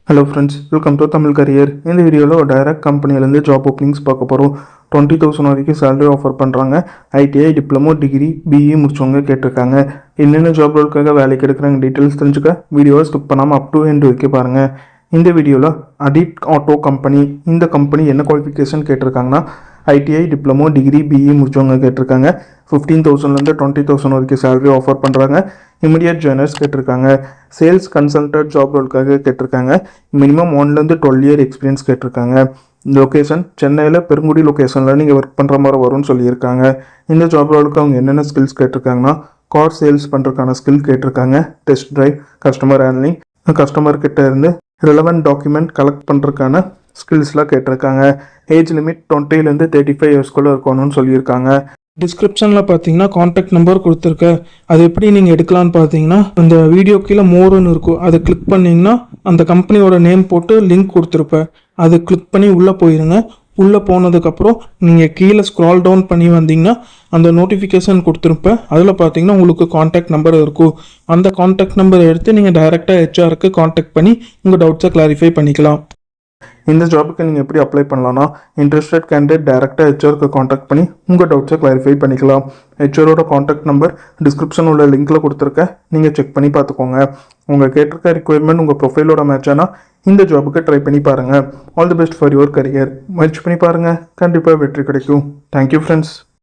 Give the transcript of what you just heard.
Hello friends, welcome to Tamil career. இந்த வீடியோவில் ஒரு டைரக்ட் கம்பெனிலேருந்து ஜாப் ஓப்பனிங்ஸ் பார்க்க போகிறோம். 20,000 வரைக்கும் சேலரி ஆஃபர் பண்ணுறாங்க. ஐடிஐ, டிப்ளமோ, டிகிரி, பிஇ முடிச்சவங்க கேட்டிருக்காங்க. என்னென்ன ஜாப் ரோலுக்காக வேலைக்கு எடுக்கிறாங்க டீட்டெயில்ஸ் தெரிஞ்சுக்க வீடியோவை ஸ்கிப் பண்ணாமல் அப் டு எண்ட் வரைக்கும் பாருங்கள். இந்த வீடியோவில் அடிட் ஆட்டோ கம்பெனி, இந்த கம்பெனி என்ன குவாலிஃபிகேஷன் கேட்டிருக்காங்கன்னா ஐடிஐ, டிப்ளமோ, டிகிரி, பிஇ முடிச்சவங்க கேட்டிருக்காங்க. 15,000லேருந்து 20,000 வரைக்கும் சேலரி ஆஃபர் பண்ணுறாங்க. இமிடியட் ஜாயினர்ஸ் கேட்டிருக்காங்க. சேல்ஸ் கன்சல்டன்ட் ஜாப் ரோலுக்காக கேட்டிருக்காங்க. மினிமம் 1லேருந்து 12 இயர் எக்ஸ்பீரியன்ஸ் கேட்டிருக்காங்க. லொக்கேஷன் சென்னையில் பெருங்குடி லொக்கேஷனில் நீங்கள் ஒர்க் பண்ணுற மாதிரி வரும்னு சொல்லியிருக்காங்க. இந்த ஜாப் ரோலுக்கு அவங்க என்னென்ன ஸ்கில்ஸ் கேட்டிருக்காங்கன்னா கார் சேல்ஸ் பண்ணுறதுக்கான ஸ்கில் கேட்டிருக்காங்க. டெஸ்ட் ட்ரைவ், கஸ்டமர் ஹேண்ட்லிங், கஸ்டமர்கிட்ட இருந்து ரிலவெண்ட் டாக்குமெண்ட் கலெக்ட் பண்ணுறதுக்கான ஸ்கில்ஸ்லாம் கேட்டிருக்காங்க. ஏஜ் லிமிட் 20லேருந்து 35 இயர்ஸ்குள்ளே இருக்கணும்னு சொல்லியிருக்காங்க. டிஸ்கிரிப்ஷனில் பார்த்தீங்கன்னா காண்டாக்ட் நம்பர் கொடுத்துருக்கேன். அது எப்படி நீங்கள் எடுக்கலான்னு பார்த்தீங்கன்னா அந்த வீடியோ கீழே மோருன்னு இருக்கும், அதை கிளிக் பண்ணிங்கன்னா அந்த கம்பெனியோட நேம் போட்டு லிங்க் கொடுத்துருப்பேன். அதை கிளிக் பண்ணி உள்ளே போயிருங்க. உள்ளே போனதுக்கப்புறம் நீங்கள் கீழே ஸ்க்ரால் டவுன் பண்ணி வந்தீங்கன்னா அந்த நோட்டிஃபிகேஷன் கொடுத்துருப்பேன். அதில் பார்த்தீங்கன்னா உங்களுக்கு காண்டாக்ட் நம்பர் இருக்கும். அந்த காண்டாக்ட் நம்பரை எடுத்து நீங்கள் டைரெக்டாக ஹெச்ஆருக்கு காண்டாக்ட் பண்ணி உங்கள் டவுட்ஸை கிளாரிஃபை பண்ணிக்கலாம். இந்த ஜாபுக்கு நீங்கள் எப்படி அப்ளை பண்ணலாம்னா இன்ட்ரெஸ்டட் கேண்டிடேட் டேரெக்டாக ஹெச்ஆருக்கு காண்டாக்ட் பண்ணி உங்கள் டவுட்ஸை கிளாரிஃபை பண்ணிக்கலாம். ஹெச்ஆரோட காண்டாக்ட் நம்பர் டிஸ்கிரிப்ஷன் உள்ள லிங்க்கில் கொடுத்துருக்கேன், நீங்கள் செக் பண்ணி பார்த்துக்கோங்க. உங்கள் கேட்டிருக்க ரிக்வயர்மெண்ட் உங்கள் ப்ரொஃபைலோட மேட்ச் ஆனால் இந்த ஜாபுக்கு ட்ரை பண்ணி பாருங்கள். All the best for your career. முயற்சி பண்ணி பாருங்கள், கண்டிப்பாக வெற்றி கிடைக்கும். Thank you friends.